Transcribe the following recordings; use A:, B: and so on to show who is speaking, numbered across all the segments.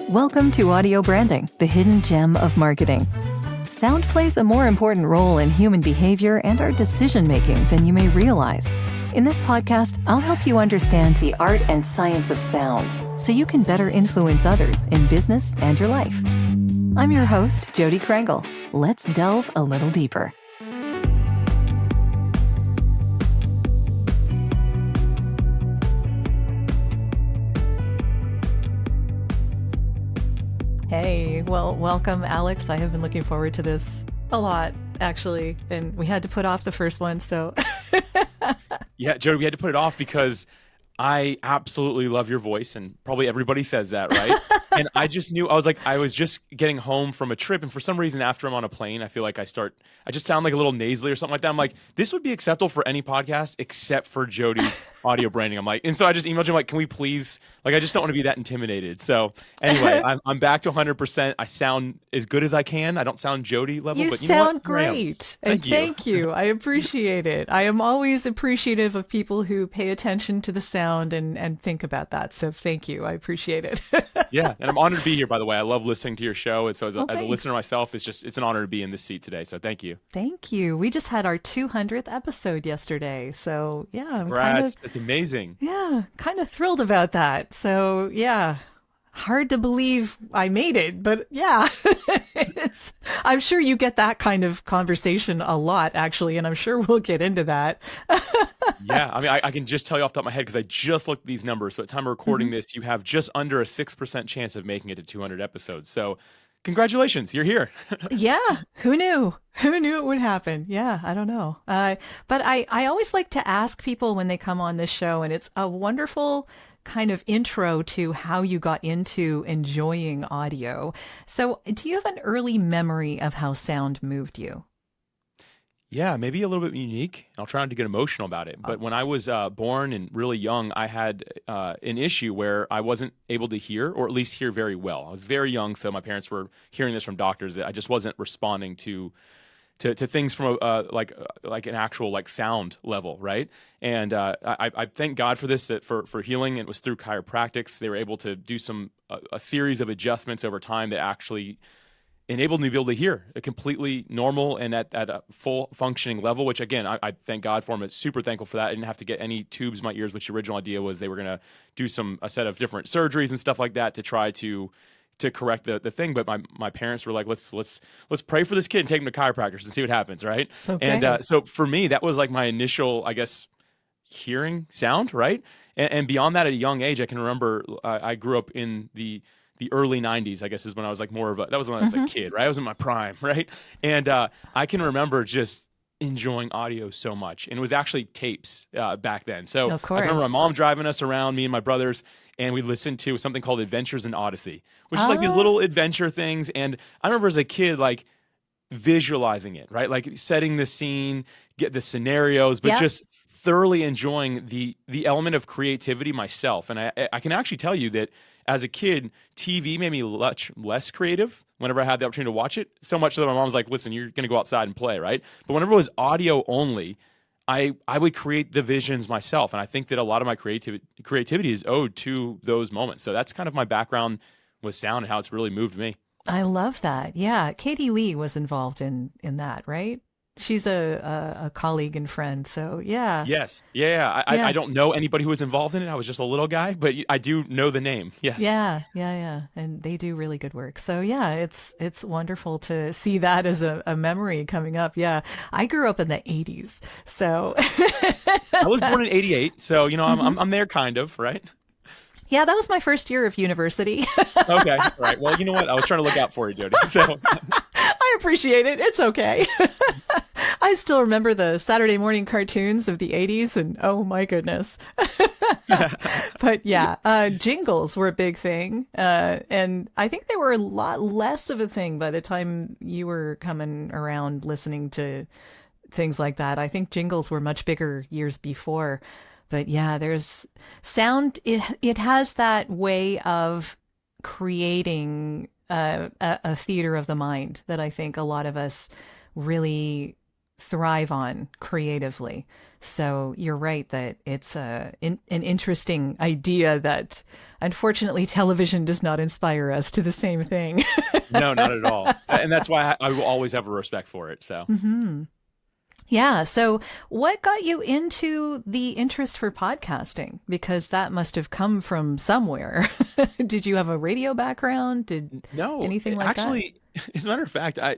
A: Welcome to Audio Branding, the hidden gem of marketing. Sound plays a more important role in human behavior and our decision-making than you may realize. In this podcast, I'll help you understand the art and science of sound so you can better influence others in business and your life. I'm your host, Jodi Krangle. Let's delve a little deeper. Hey, well, welcome, Alex. I have been looking forward to this a lot, actually, and we had to put off the first one, so.
B: Yeah, Jodi, we had to put it off because I absolutely love your voice, and probably everybody says that, right? And I just knew, I was just getting home from a trip, and for some reason, after I'm on a plane, I feel like I just sound like a little nasally or something like that. I'm like, this would be acceptable for any podcast except for Jodi's audio branding. I'm like, and so I just emailed you, I'm like, can we please, I just don't want to be that intimidated. So anyway, I'm back to 100%. I sound as good as I can. I don't sound Jodi level, but you know what?
A: Sound great.
B: Thank you.
A: Thank you. I appreciate it. I am always appreciative of people who pay attention to the sound and think about that. So thank you. I appreciate it.
B: Yeah, and I'm honored to be here, by the way. I love listening to your show. And so as a
A: Thanks.
B: listener myself, it's an honor to be in this seat today. So thank you.
A: Thank you. We just had our 200th episode yesterday. So yeah, I'm
B: Congrats. It's amazing.
A: kind of thrilled about that. So yeah, hard to believe I made it, but yeah, I'm sure you get that kind of conversation a lot, actually, and I'm sure we'll get into that.
B: Yeah, I mean, I can just tell you off the top of my head because I just looked at these numbers. So at the time of recording this, you have just under a 6% chance of making it to 200 episodes. So congratulations, you're here.
A: Yeah, who knew? Who knew it would happen? Yeah, I don't know. But I always like to ask people when they come on this show, and it's a wonderful kind of intro to how you got into enjoying audio. So do you have an early memory of how sound moved you?
B: Yeah, maybe a little bit unique. I'll try not to get emotional about it. But when I was born and really young, I had an issue where I wasn't able to hear, or at least hear very well. I was very young, so my parents were hearing this from doctors that I just wasn't responding to things from like an actual sound level, right? And I thank God for this, for healing. It was through chiropractics. They were able to do a series of adjustments over time that actually enabled me to be able to hear a completely normal and at a full functioning level, which again, I thank God for. I'm super thankful for that. I didn't have to get any tubes in my ears, which the original idea was they were going to do a set of different surgeries and stuff like that to try to correct the thing. But my parents were like, let's pray for this kid and take him to chiropractors and see what happens, right?
A: Okay.
B: And so for me, that was like my initial, I guess, hearing sound, right? And beyond that, at a young age, I can remember I grew up in the early 90s, I guess, is when I was like that was when I was a kid, right? I was in my prime, right? And I can remember just enjoying audio so much. And it was actually tapes back then. So
A: Of course.
B: I remember my mom driving us around, me and my brothers, and we listened to something called Adventures in Odyssey, which is like these little adventure things. And I remember as a kid, visualizing it, right? Like setting the scene, get the scenarios, but just thoroughly enjoying the element of creativity myself. And I can actually tell you that as a kid, TV made me much less creative whenever I had the opportunity to watch it. So much so that my mom was like, listen, you're going to go outside and play, right? But whenever it was audio only, I would create the visions myself. And I think that a lot of my creativity is owed to those moments. So that's kind of my background with sound and how it's really moved me.
A: I love that. Yeah. Katie Lee was involved in that, right? She's a colleague and friend. So yeah.
B: Yes. Yeah. I don't know anybody who was involved in it. I was just a little guy, but I do know the name. Yes.
A: Yeah. And they do really good work. So yeah, it's wonderful to see that as a memory coming up. Yeah. I grew up in the 80s. So
B: I was born in 88. So, I'm there kind of, right?
A: Yeah, that was my first year of university.
B: Okay. All right. Well, you know what? I was trying to look out for you, Jodi. So
A: I appreciate it. It's okay. I still remember the Saturday morning cartoons of the 80s, and oh my goodness. But yeah, jingles were a big thing. And I think they were a lot less of a thing by the time you were coming around listening to things like that. I think jingles were much bigger years before. But yeah, there's sound. It has that way of creating a theater of the mind that I think a lot of us really thrive on creatively. So you're right that it's an interesting idea that unfortunately television does not inspire us to the same thing.
B: No, not at all. And that's why I will always have a respect for it. So.
A: Yeah. So what got you into the interest for podcasting? Because that must have come from somewhere. Did you have a radio background? Did
B: No,
A: anything like
B: actually, as a matter of fact, I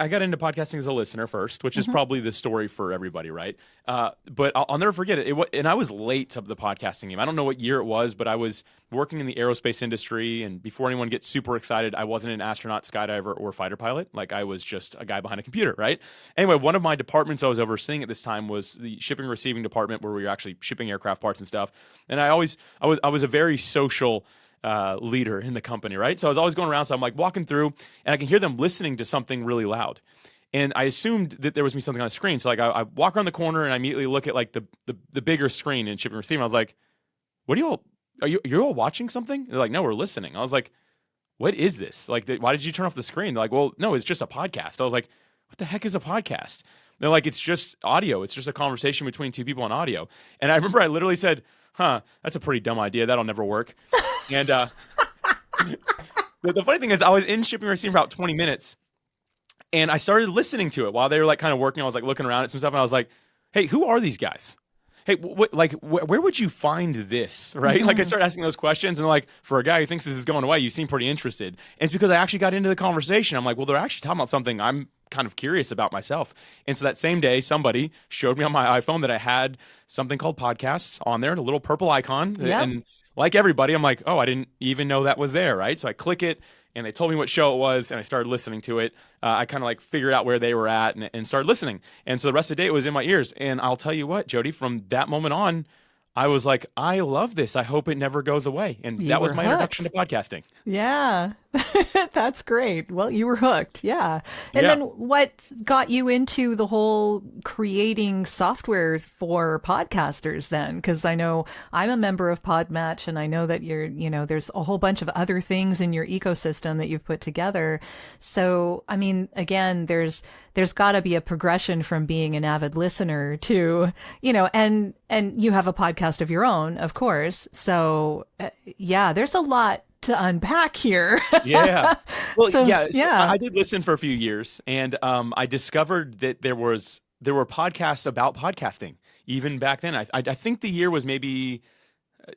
B: got into podcasting as a listener first, which is probably the story for everybody, right? But I'll never forget it. And I was late to the podcasting game. I don't know what year it was, but I was working in the aerospace industry, and before anyone gets super excited, I wasn't an astronaut, skydiver, or fighter pilot. Like, I was just a guy behind a computer, right? Anyway, one of my departments I was overseeing at this time was the shipping and receiving department, where we were actually shipping aircraft parts and stuff. And I was a very social leader in the company, right? So I was always going around. So I'm like walking through, and I can hear them listening to something really loud. And I assumed that there was something on the screen. So like I walk around the corner, and I immediately look at like the bigger screen in shipping and receiving. I was like, "What you're all watching something?" They're like, "No, we're listening." I was like, "What is this? Like, why did you turn off the screen?" They're like, "Well, no, it's just a podcast." I was like, "What the heck is a podcast?" They're like, "It's just audio. It's just a conversation between two people on audio." And I remember I literally said, "Huh, that's a pretty dumb idea. That'll never work." And the funny thing is, I was in shipping and receiving for about 20 minutes, and I started listening to it while they were like kind of working. I was like looking around at some stuff, and I was like, "Hey, who are these guys? Hey, where would you find this?" Right? Like, I started asking those questions, and like, for a guy who thinks this is going away, you seem pretty interested. And it's because I actually got into the conversation. I'm like, well, they're actually talking about something I'm kind of curious about myself. And so that same day, somebody showed me on my iPhone that I had something called podcasts on there, and a little purple icon.
A: Yep.
B: And like everybody, I'm like, oh, I didn't even know that was there, right? So I click it, and they told me what show it was, and I started listening to it. I kind of like figured out where they were at and started listening. And so the rest of the day, it was in my ears. And I'll tell you what, Jodi, from that moment on, I was like, I love this. I hope it never goes away. And that was my introduction to podcasting.
A: Yeah, that's great. Well, you were hooked. Yeah. And then what got you into the whole creating software for podcasters then? Because I know I'm a member of Podmatch, and I know that there's a whole bunch of other things in your ecosystem that you've put together. So, I mean, again, there's got to be a progression from being an avid listener to, and you have a podcast of your own, of course. So, yeah, there's a lot to unpack here.
B: Yeah. Well,
A: So,
B: so
A: yeah.
B: I did listen for a few years, and I discovered that there were podcasts about podcasting even back then. I think the year was maybe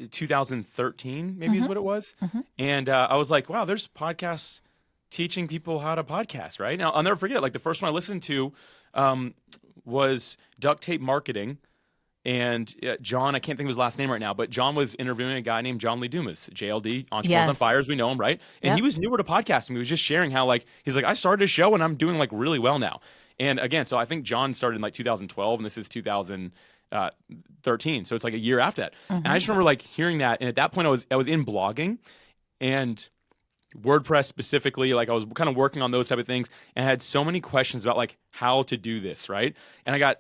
B: 2013, maybe is what it was. And I was like, wow, there's podcasts teaching people how to podcast, right? Now, I'll never forget, like, the first one I listened to was Duct Tape Marketing. And John, I can't think of his last name right now, but John was interviewing a guy named John Lee Dumas, JLD, Entrepreneurs on
A: Yes.
B: Fire, as we know him, right? And he was newer to podcasting. He was just sharing how, like, he's like, I started a show and I'm doing like really well now. And again, so I think John started in like 2012, and this is 2013. So it's like a year after that. And I just remember like hearing that. And at that point, I was in blogging and WordPress specifically. Like, I was kind of working on those type of things, and I had so many questions about like how to do this, right? And I got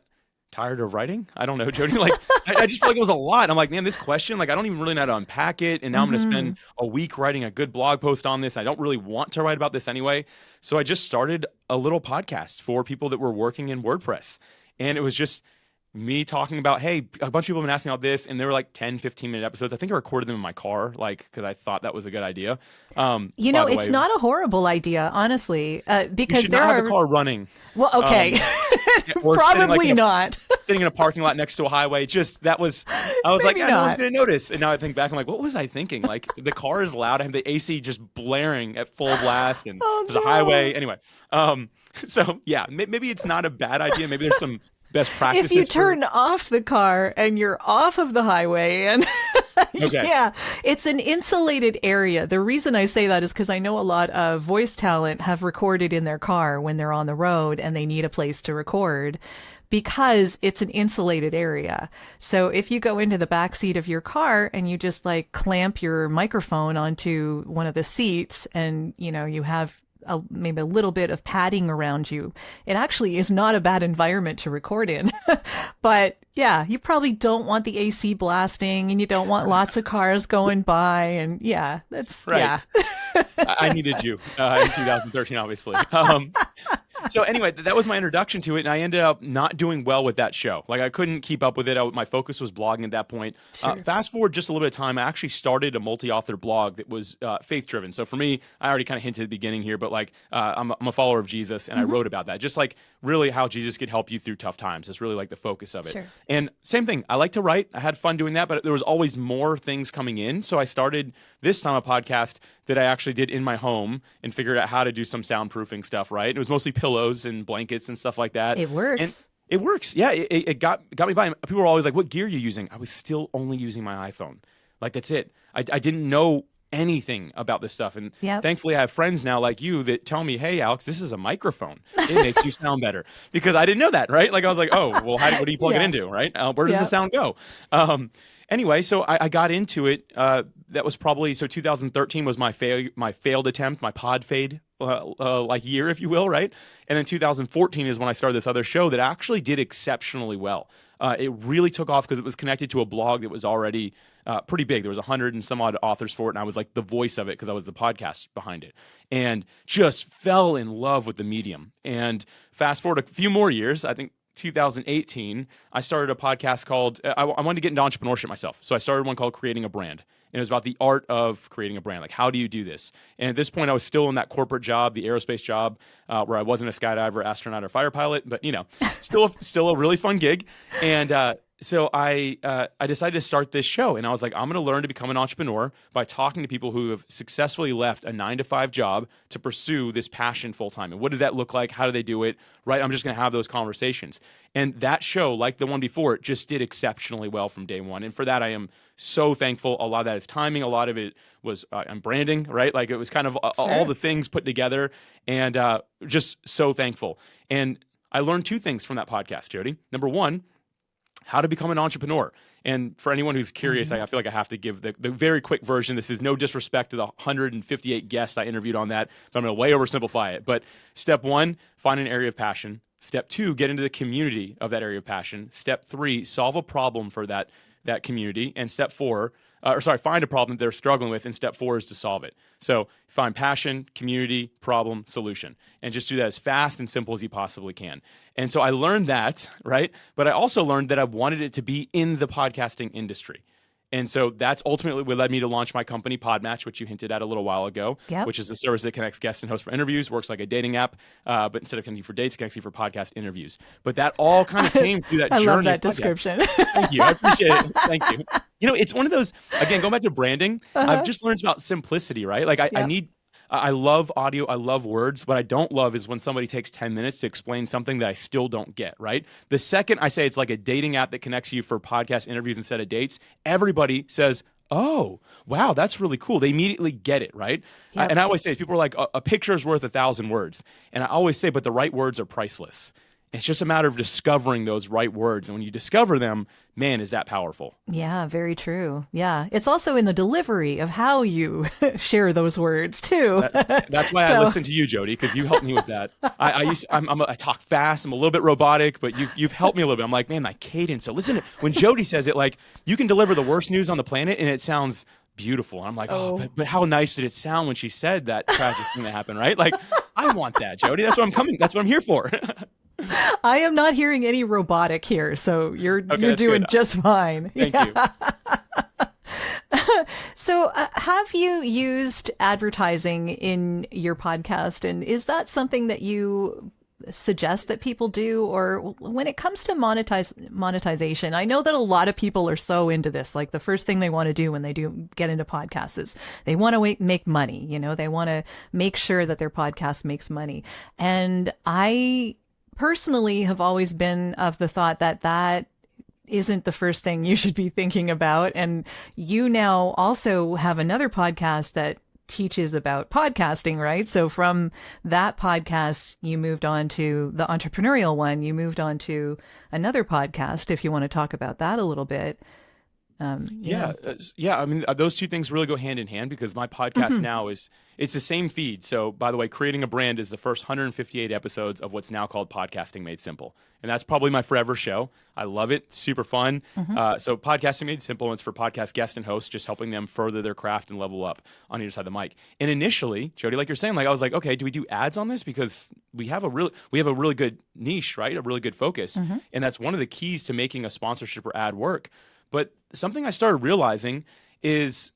B: tired of writing. I don't know, Jodi. Like, I just feel like it was a lot. I'm like, man, this question, like, I don't even really know how to unpack it. And now I'm going to spend a week writing a good blog post on this. I don't really want to write about this anyway. So I just started a little podcast for people that were working in WordPress. And it was just me talking about, hey, a bunch of people have been asking about this, and they were like 10, 15-minute episodes. I think I recorded them in my car, like, because I thought that was a good idea.
A: It's not a horrible idea, honestly,
B: You
A: because
B: should
A: there
B: not have
A: are.
B: a car running.
A: Well, okay,
B: Or
A: probably not.
B: sitting in a parking lot next to a highway. I was like,
A: Maybe
B: yeah, no one's
A: not.
B: going to notice. And now I think back, I'm like, what was I thinking? Like, the car is loud. I have the AC just blaring at full blast, and
A: Oh,
B: there's a highway. Anyway, so yeah, maybe it's not a bad idea. Maybe there's some best practices.
A: If you turn off the car and you're off of the highway and
B: Okay.
A: yeah, it's an insulated area. The reason I say that is because I know a lot of voice talent have recorded in their car when they're on the road and they need a place to record, because it's an insulated area. So if you go into the back seat of your car and you just like clamp your microphone onto one of the seats, and you have maybe a little bit of padding around you, it actually is not a bad environment to record in. But yeah, you probably don't want the AC blasting, and you don't want lots of cars going by, and
B: Right.
A: yeah.
B: I needed you in 2013, obviously. So anyway, that was my introduction to it, and I ended up not doing well with that show. Like I couldn't keep up with it. My focus was blogging at that point.
A: Sure.
B: Fast forward just a little bit of time, I actually started a multi-author blog that was faith-driven. So for me, I already kind of hinted at the beginning here, but like I'm a follower of Jesus, and I wrote about that, just like really how Jesus could help you through tough times. It's really like the focus of it.
A: Sure.
B: And same thing, I like to write. I had fun doing that, but there was always more things coming in. So I started this time a podcast that I actually did in my home and figured out how to do some soundproofing stuff, right? It was mostly pillows and blankets and stuff like that.
A: It works.
B: And it works. Yeah, it got me by. People were always like, what gear are you using? I was still only using my iPhone. Like, that's it. I didn't know anything about this stuff. And thankfully, I have friends now like you that tell me, hey, Alex, this is a microphone. It makes you sound better. Because I didn't know that, right? Like, I was like, oh, well, what do you plug it into, right? Where does the sound go? Anyway, so I got into it. That was probably, so 2013 was my failed attempt, my pod fade like year, if you will, right? And then 2014 is when I started this other show that actually did exceptionally well. It really took off because it was connected to a blog that was already pretty big. There was 100 and some odd authors for it, and I was like the voice of it because I was the podcast behind it, and just fell in love with the medium. And fast forward a few more years, I think 2018, I started a podcast called, I wanted to get into entrepreneurship myself. So I started one called Creating a Brand. And it was about the art of creating a brand. Like, how do you do this? And at this point, I was still in that corporate job, the aerospace job, where I wasn't a skydiver, astronaut, or fighter pilot, but, you know, still a really fun gig. And so I decided to start this show, and I was like, I'm going to learn to become an entrepreneur by talking to people who have successfully left a 9-to-5 job to pursue this passion full time. And what does that look like? How do they do it? Right? I'm just going to have those conversations. And that show, like the one before it, just did exceptionally well from day one. And for that, I am so thankful. A lot of that is timing. A lot of it was I'm branding, right? Like, it was kind of all the things put together, and just so thankful. And I learned 2 things from that podcast, Jodi. Number one, how to become an entrepreneur. And for anyone who's curious, I feel like I have to give the very quick version. This is no disrespect to the 158 guests I interviewed on that, but I'm going to way oversimplify it. But step 1, find an area of passion. Step 2, get into the community of that area of passion. Step 3, solve a problem for that community. And step 4, find a problem that they're struggling with. And step 4 is to solve it. So find passion, community, problem, solution, and just do that as fast and simple as you possibly can. And so I learned that, right? But I also learned that I wanted it to be in the podcasting industry. And so that's ultimately what led me to launch my company, Podmatch, which you hinted at a little while ago, which is a service that connects guests and hosts for interviews, works like a dating app, but instead of connecting you for dates, it connects you for podcast interviews. But that all kind of came through that journey.
A: I love that description.
B: Thank you. I appreciate it. Thank you. You know, it's one of those, again, going back to branding, I've just learned about simplicity, right? Like I love audio. I love words. What I don't love is when somebody takes 10 minutes to explain something that I still don't get, right? The second I say it's like a dating app that connects you for podcast interviews instead of dates, everybody says, oh, wow, that's really cool. They immediately get it, right? And I always say, people are like, a picture is worth 1,000 words. And I always say, but the right words are priceless. It's just a matter of discovering those right words. And when you discover them, man, is that powerful.
A: Yeah, very true. Yeah. It's also in the delivery of how you share those words too.
B: That's why I listen to you, Jodi, because you helped me with that. I talk fast. I'm a little bit robotic, but you've helped me a little bit. I'm like, man, my cadence. So listen, when Jodi says it, like, you can deliver the worst news on the planet and it sounds beautiful. And I'm like, but how nice did it sound when she said that tragic thing that happened, right? Like, I want that, Jodi. That's what I'm here for.
A: I am not hearing any robotic here, so you're doing good. Just fine.
B: Thank you.
A: So have you used advertising in your podcast, and is that something that you suggest that people do? Or when it comes to monetization, I know that a lot of people are so into this. Like, the first thing they want to do when they do get into podcasts is they want to make money. You know, they want to make sure that their podcast makes money. And I personally have always been of the thought that isn't the first thing you should be thinking about. And you now also have another podcast that teaches about podcasting, right? So from that podcast, you moved on to the entrepreneurial one. You moved on to another podcast, if you want to talk about that a little bit.
B: Yeah. I mean, those two things really go hand in hand, because my podcast now it's the same feed. So, by the way, Creating a Brand is the first 158 episodes of what's now called Podcasting Made Simple. And that's probably my forever show. I love it. Super fun. So Podcasting Made Simple, it's for podcast guests and hosts, just helping them further their craft and level up on either side of the mic. And initially, Jodi, like you're saying, like, I was like, okay, do we do ads on this? Because we have a really good niche, right? A really good focus. And that's one of the keys to making a sponsorship or ad work. But something I started realizing is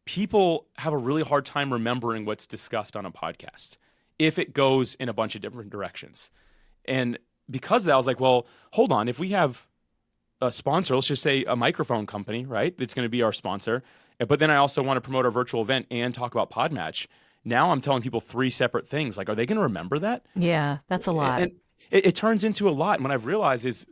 B: people have a really hard time remembering what's discussed on a podcast if it goes in a bunch of different directions. And because of that, I was like, well, hold on. If we have a sponsor, let's just say a microphone company, right? That's going to be our sponsor. But then I also want to promote our virtual event and talk about Podmatch. Now I'm telling people 3 separate things. Like, are they going to remember that?
A: Yeah, that's a lot.
B: And it turns into a lot. And what I've realized is,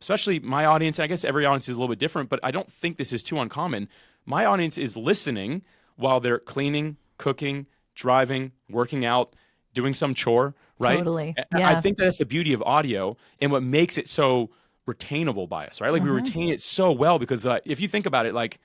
B: especially my audience, I guess every audience is a little bit different, but I don't think this is too uncommon. My audience is listening while they're cleaning, cooking, driving, working out, doing some chore, right?
A: Totally.
B: And
A: Yeah.
B: I think that's the beauty of audio and what makes it so retainable by us, right? Like we retain it so well because if you think about it, like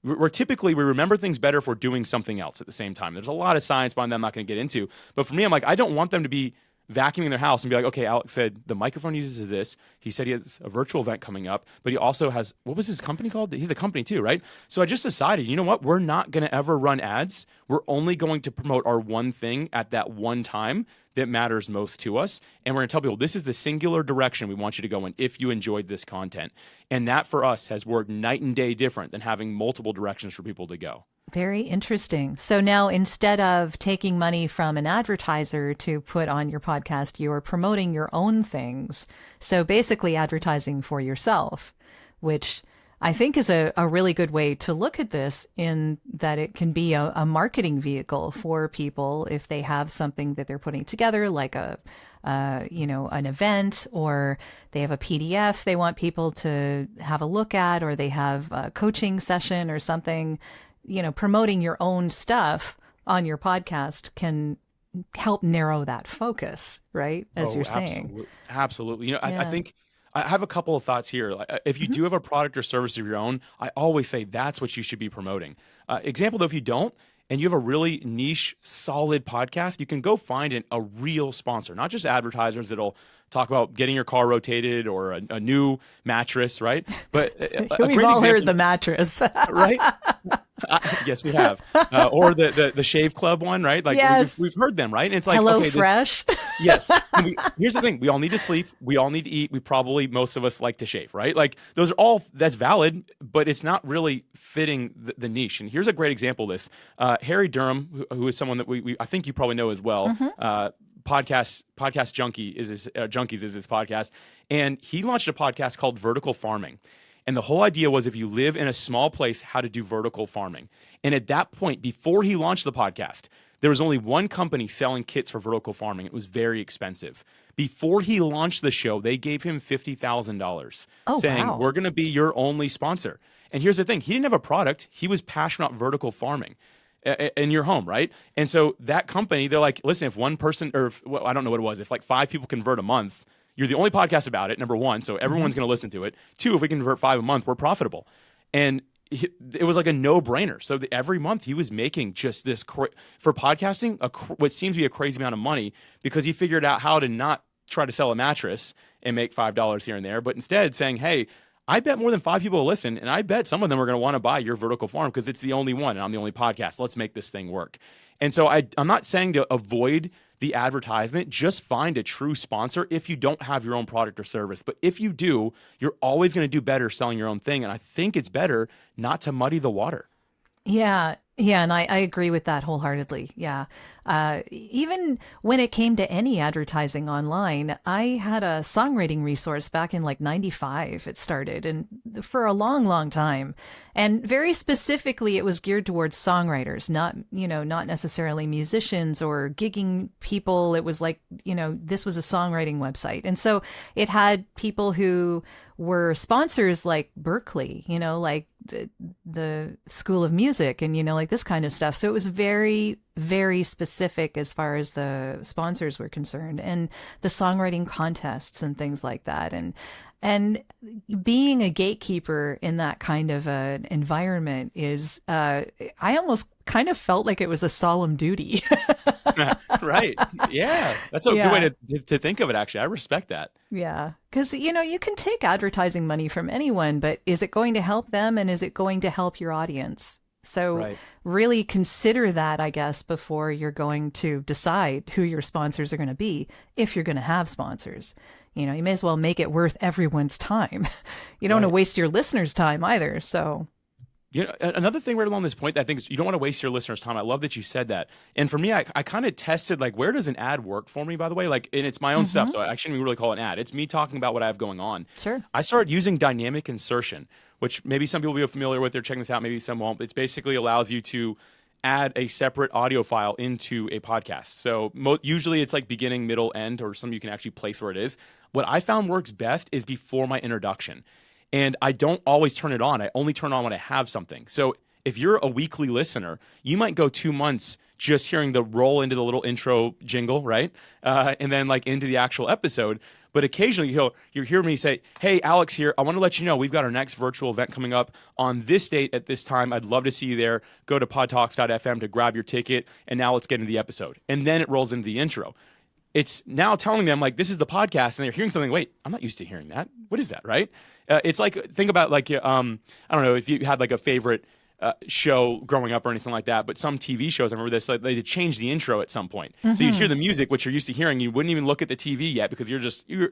B: we're typically, we remember things better if we're doing something else at the same time. There's a lot of science behind that I'm not going to get into. But for me, I'm like, I don't want them to be vacuuming their house and be like, okay, Alex said the microphone uses this. He said he has a virtual event coming up, but he also has, what was his company called? He's a company too, right? So I just decided, you know what? We're not going to ever run ads. We're only going to promote our one thing at that one time that matters most to us. And we're going to tell people, this is the singular direction we want you to go in if you enjoyed this content. And that for us has worked night and day different than having multiple directions for people to go.
A: Very interesting. So now instead of taking money from an advertiser to put on your podcast, you're promoting your own things. So basically advertising for yourself, which I think is a really good way to look at this, in that it can be a marketing vehicle for people if they have something that they're putting together, like an event, or they have a PDF they want people to have a look at, or they have a coaching session or something. Promoting your own stuff on your podcast can help narrow that focus, right? As you're saying.
B: Absolutely. I think I have a couple of thoughts here. Like, if you do have a product or service of your own, I always say that's what you should be promoting. Example, though, if you don't, and you have a really niche, solid podcast, you can go find a real sponsor, not just advertisers that'll talk about getting your car rotated or a new mattress, right? But
A: we've all heard the mattress,
B: right? Yes, we have. Or the Shave Club one, right? Like
A: yes.
B: we've heard them, right? And it's like,
A: Hello
B: okay,
A: Fresh.
B: Yes. Here's the thing: we all need to sleep. We all need to eat. Most of us like to shave, right? Like that's valid, but it's not really fitting the niche. And here's a great example of this: Harry Durham, who is someone that we I think you probably know as well. Podcast Junkie is his Junkies is his podcast, and he launched a podcast called Vertical Farming. And the whole idea was, if you live in a small place, how to do vertical farming. And at that point, before he launched the podcast, there was only one company selling kits for vertical farming. It was very expensive. Before he launched the show, they gave him $50,000 saying,
A: wow.
B: We're going to be your only sponsor. And here's the thing. He didn't have a product. He was passionate about vertical farming in your home, right? And so that company, they're like, listen, if one person, I don't know what it was, if like 5 people convert a month, you're the only podcast about it, number one, so everyone's going to listen to it. 2, if we convert 5 a month, we're profitable. And it was like a no-brainer. So every month he was making just this, for podcasting, what seems to be a crazy amount of money, because he figured out how to not try to sell a mattress and make $5 here and there, but instead saying, hey, I bet more than 5 people will listen, and I bet some of them are going to want to buy your vertical farm because it's the only one, and I'm the only podcast. Let's make this thing work. And so I'm not saying to avoid the advertisement, just find a true sponsor if you don't have your own product or service. But if you do, you're always going to do better selling your own thing. And I think it's better not to muddy the water.
A: Yeah. Yeah. And I agree with that wholeheartedly. Yeah. Even when it came to any advertising online, I had a songwriting resource back in like 95. It started, and for a long, long time. And very specifically, it was geared towards songwriters, not necessarily musicians or gigging people. It was like, this was a songwriting website. And so it had people who were sponsors like Berkeley, like the School of Music and, like this kind of stuff. So it was very, very specific as far as the sponsors were concerned, and the songwriting contests and things like that. And being a gatekeeper in that kind of an environment is, I almost kind of felt like it was a solemn duty.
B: Right. Yeah. That's a good way to think of it, actually. I respect that.
A: Yeah. Because, you can take advertising money from anyone, but is it going to help them, and is it going to help your audience? So
B: Right.
A: really consider that, I guess, before you're going to decide who your sponsors are going to be, if you're going to have sponsors. You know, you may as well make it worth everyone's time. You don't want to
B: Right.
A: waste your listeners' time either. So,
B: You know, another thing right along this point that I think is you don't want to waste your listeners' time. I love that you said that. And for me, I kind of tested like where does an ad work for me, by the way? Like, and it's my own stuff,
A: hmm
B: so I shouldn't even really call it an ad. It's me talking about what I have going on.
A: sure.
B: I started using dynamic insertion, which maybe some people will be familiar with. They're checking this out, maybe some won't. It basically allows you to add a separate audio file into a podcast. So usually it's like beginning, middle, end, or some you can actually place where it is. What I found works best is before my introduction. And I don't always turn it on. I only turn on when I have something. So if you're a weekly listener, you might go 2 months just hearing the roll into the little intro jingle, right? And then like into the actual episode. But occasionally you'll hear me say, hey, Alex here. I want to let you know we've got our next virtual event coming up on this date at this time. I'd love to see you there. Go to podtalks.fm to grab your ticket. And now let's get into the episode. And then it rolls into the intro. It's now telling them like this is the podcast, and they're hearing something. Wait, I'm not used to hearing that. What is that, right? It's like think about like I don't know if you had like a favorite show growing up or anything like that, but some TV shows I remember this like they changed the intro at some point, so you'd hear the music which you're used to hearing. You wouldn't even look at the TV yet because you're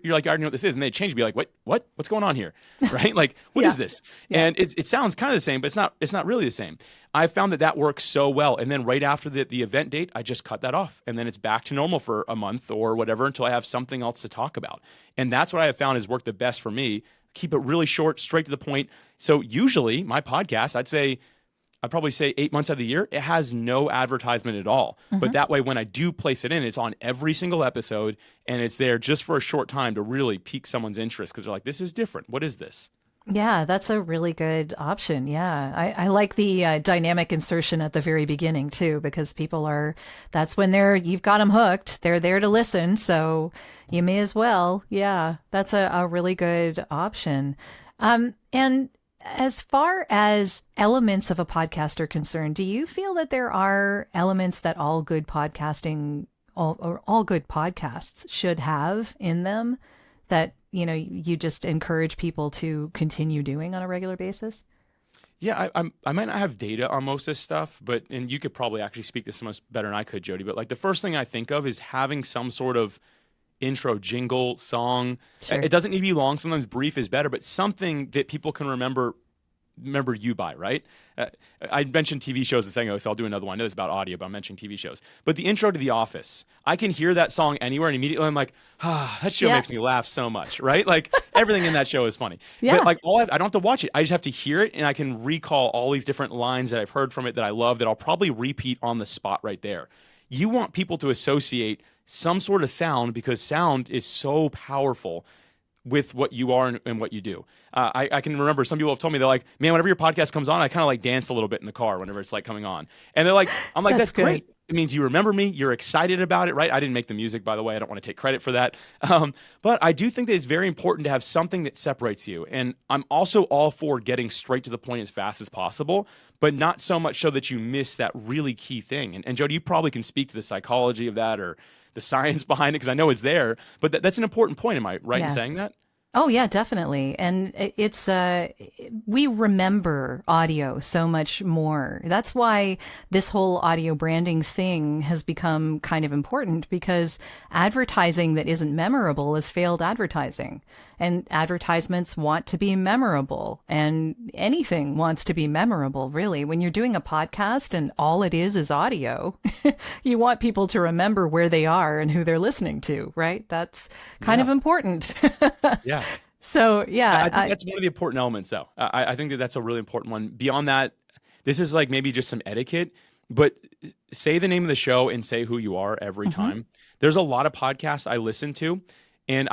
B: like I already know what this is, and they change. Be like what's going on here, right? Like what is this?
A: Yeah.
B: And it sounds kind of the same, but it's not really the same. I found that works so well. And then right after the event date, I just cut that off. And then it's back to normal for a month or whatever until I have something else to talk about. And that's what I have found has worked the best for me. Keep it really short, straight to the point. So usually my podcast, I'd probably say 8 months out of the year, it has no advertisement at all. But that way, when I do place it in, it's on every single episode. And it's there just for a short time to really pique someone's interest because they're like, this is different. What is this?
A: Yeah, that's a really good option. Yeah. I like the dynamic insertion at the very beginning too, because that's when you've got them hooked. They're there to listen. So you may as well. Yeah, that's a really good option. And as far as elements of a podcast are concerned, do you feel that there are elements that all good good podcasts should have in them that you just encourage people to continue doing on a regular basis?
B: Yeah, I might not have data on most of this stuff, and you could probably actually speak to this better than I could, Jodi. But like the first thing I think of is having some sort of intro jingle song.
A: Sure.
B: It doesn't need to be long. Sometimes brief is better, but something that people can remember you by, right? I mentioned TV shows a second ago, so I'll do another one. I know it's about audio, but I'm mentioning TV shows. But the intro to The Office, I can hear that song anywhere, and immediately I'm like, that show makes me laugh so much, right? Like everything in that show is funny.
A: Yeah.
B: But like I don't have to watch it. I just have to hear it, and I can recall all these different lines that I've heard from it that I love that I'll probably repeat on the spot right there. You want people to associate some sort of sound because sound is so powerful with what you are and what you do. I can remember some people have told me, they're like, man, whenever your podcast comes on, I kind of like dance a little bit in the car whenever it's like coming on. And they're like, I'm like, that's great. It means you remember me. You're excited about it, right? I didn't make the music, by the way. I don't want to take credit for that. But I do think that it's very important to have something that separates you. And I'm also all for getting straight to the point as fast as possible, but not so much so that you miss that really key thing. And Jodi, you probably can speak to the psychology of that or the science behind it, because I know it's there. But that's an important point. Am I right in saying that?
A: Oh yeah, definitely. And it's we remember audio so much more. That's why this whole audio branding thing has become kind of important, because advertising that isn't memorable is failed advertising. And advertisements want to be memorable, and anything wants to be memorable, really. When you're doing a podcast and all it is audio, you want people to remember where they are and who they're listening to, right? That's kind of important.
B: Yeah.
A: So, yeah.
B: I think that's one of the important elements, though. I think that's a really important one. Beyond that, this is like maybe just some etiquette, but say the name of the show and say who you are every time. There's a lot of podcasts I listen to, and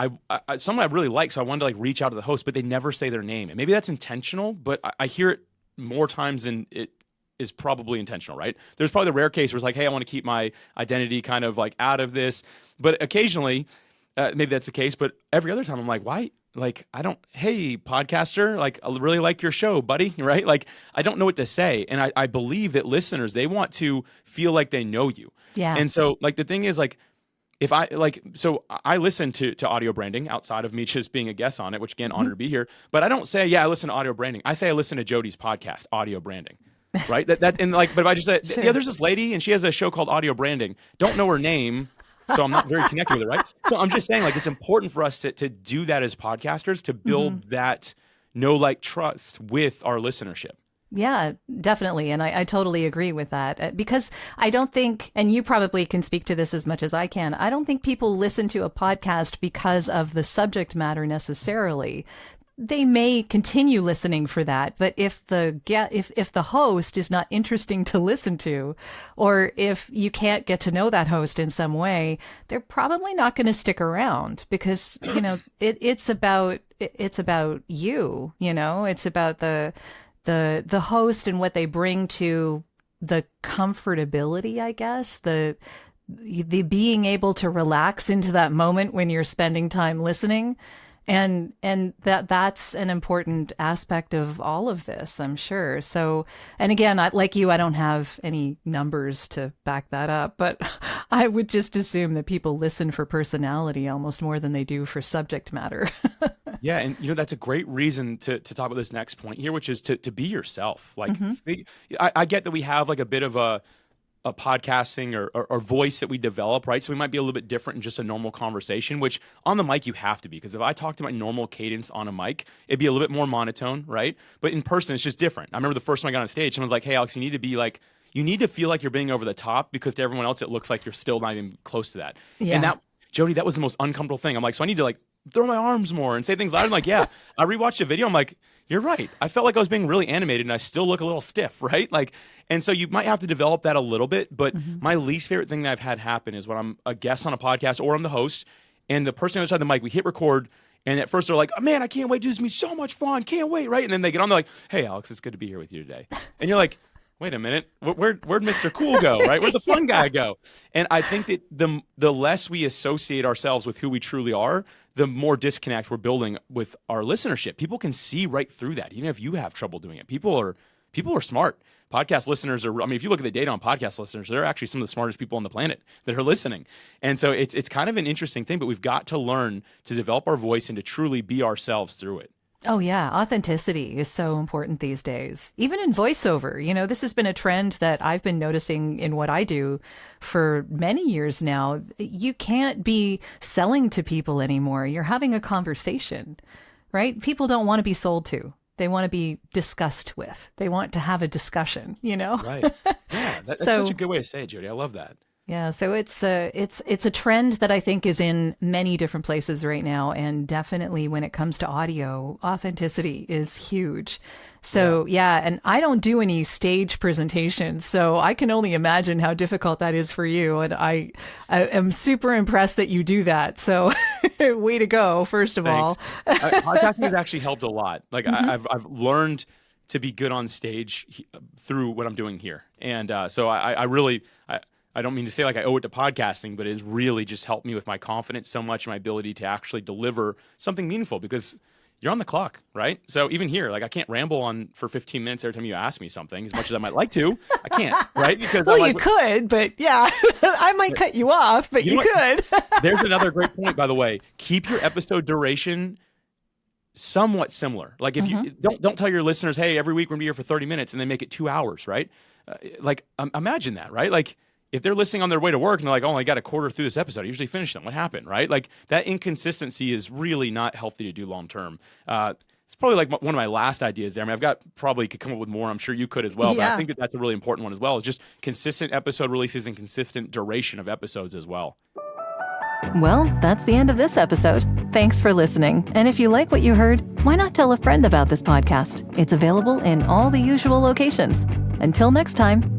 B: someone I really like, so I wanted to like reach out to the host, but they never say their name. And maybe that's intentional, but I hear it more times than it is probably intentional, right? There's probably the rare case where it's like, hey, I want to keep my identity kind of like out of this. But occasionally, maybe that's the case, but every other time I'm like, why? Like, hey, podcaster, like, I really like your show, buddy, right? Like, I don't know what to say. And I believe that listeners, they want to feel like they know you.
A: Yeah.
B: And so, like, the thing is, like, so I listen to audio branding outside of me just being a guest on it, which again, honored to be here. But I don't say, I listen to audio branding. I say I listen to Jodi's podcast, audio branding. right? And like, but if I just said,
A: Sure.
B: yeah, there's this lady and she has a show called Audio Branding. Don't know her name, so I'm not very connected with her, right? So I'm just saying, like, it's important for us to do that as podcasters, to build that know, like, trust with our listenership.
A: Yeah, definitely. And I totally agree with that because I don't think, and you probably can speak to this as much as I can, I don't think people listen to a podcast because of the subject matter necessarily. They may continue listening for that, but if the host is not interesting to listen to, or if you can't get to know that host in some way, they're probably not going to stick around because, it's about you, it's about the host and what they bring to the comfortability, I guess, the being able to relax into that moment when you're spending time listening. And that's an important aspect of all of this, I'm sure. So, and again, like you, I don't have any numbers to back that up, but I would just assume that people listen for personality almost more than they do for subject matter.
B: Yeah, and that's a great reason to talk about this next point here, which is to be yourself. Like, I get that we have like a bit of a podcasting or voice that we develop, right? So we might be a little bit different in just a normal conversation, which on the mic you have to be, because if I talk to my normal cadence on a mic, it'd be a little bit more monotone, right? But in person, it's just different. I remember the first time I got on stage, someone's like, "Hey, Alex, you need to feel like you're being over the top, because to everyone else, it looks like you're still not even close to that."
A: Yeah.
B: And Jodi, that was the most uncomfortable thing. I'm like, so I need to like throw my arms more and say things louder. I'm like, yeah. I rewatched the video. I'm like, you're right. I felt like I was being really animated and I still look a little stiff, right? Like, and so you might have to develop that a little bit. But my least favorite thing that I've had happen is when I'm a guest on a podcast or I'm the host and the person on the other side of the mic, we hit record. And at first they're like, "Oh, man, I can't wait. This is going to be so much fun. Can't wait." Right. And then they get on, they're like, "Hey, Alex, it's good to be here with you today." And you're like, wait a minute, where'd Mr. Cool go, right? Where'd the fun guy go? And I think that the less we associate ourselves with who we truly are, the more disconnect we're building with our listenership. People can see right through that, even if you have trouble doing it. People are smart. Podcast listeners if you look at the data on podcast listeners, they're actually some of the smartest people on the planet that are listening. And so it's kind of an interesting thing, but we've got to learn to develop our voice and to truly be ourselves through it.
A: Oh, yeah. Authenticity is so important these days. Even in voiceover, this has been a trend that I've been noticing in what I do for many years now. You can't be selling to people anymore. You're having a conversation, right? People don't want to be sold to. They want to be discussed with. They want to have a discussion,
B: Right. Yeah. That's such a good way to say it, Jodi. I love that.
A: Yeah, so it's a trend that I think is in many different places right now, and definitely when it comes to audio, authenticity is huge. So yeah, and I don't do any stage presentations, so I can only imagine how difficult that is for you. And I am super impressed that you do that. So way to go, first of all.
B: Podcasting has actually helped a lot. Like I've learned to be good on stage through what I'm doing here, and so I really. I don't mean to say like I owe it to podcasting, but it has really just helped me with my confidence so much, and my ability to actually deliver something meaningful, because you're on the clock, right? So even here, like I can't ramble on for 15 minutes every time you ask me something, as much as I might like to. I can't, right? Because
A: you could, but yeah, I might cut you off, but you could.
B: There's another great point, by the way. Keep your episode duration somewhat similar. Like if you don't tell your listeners, "Hey, every week we're gonna be here for 30 minutes," and then make it 2 hours, right? Imagine that, right? Like, if they're listening on their way to work and they're like, "Oh, I got a quarter through this episode, I usually finish them. What happened?" Right? Like that inconsistency is really not healthy to do long term. It's probably like one of my last ideas there. I mean, could come up with more. I'm sure you could as well.
A: Yeah.
B: But I think that's a really important one as well. Is just consistent episode releases and consistent duration of episodes as well.
A: Well, that's the end of this episode. Thanks for listening. And if you like what you heard, why not tell a friend about this podcast? It's available in all the usual locations. Until next time.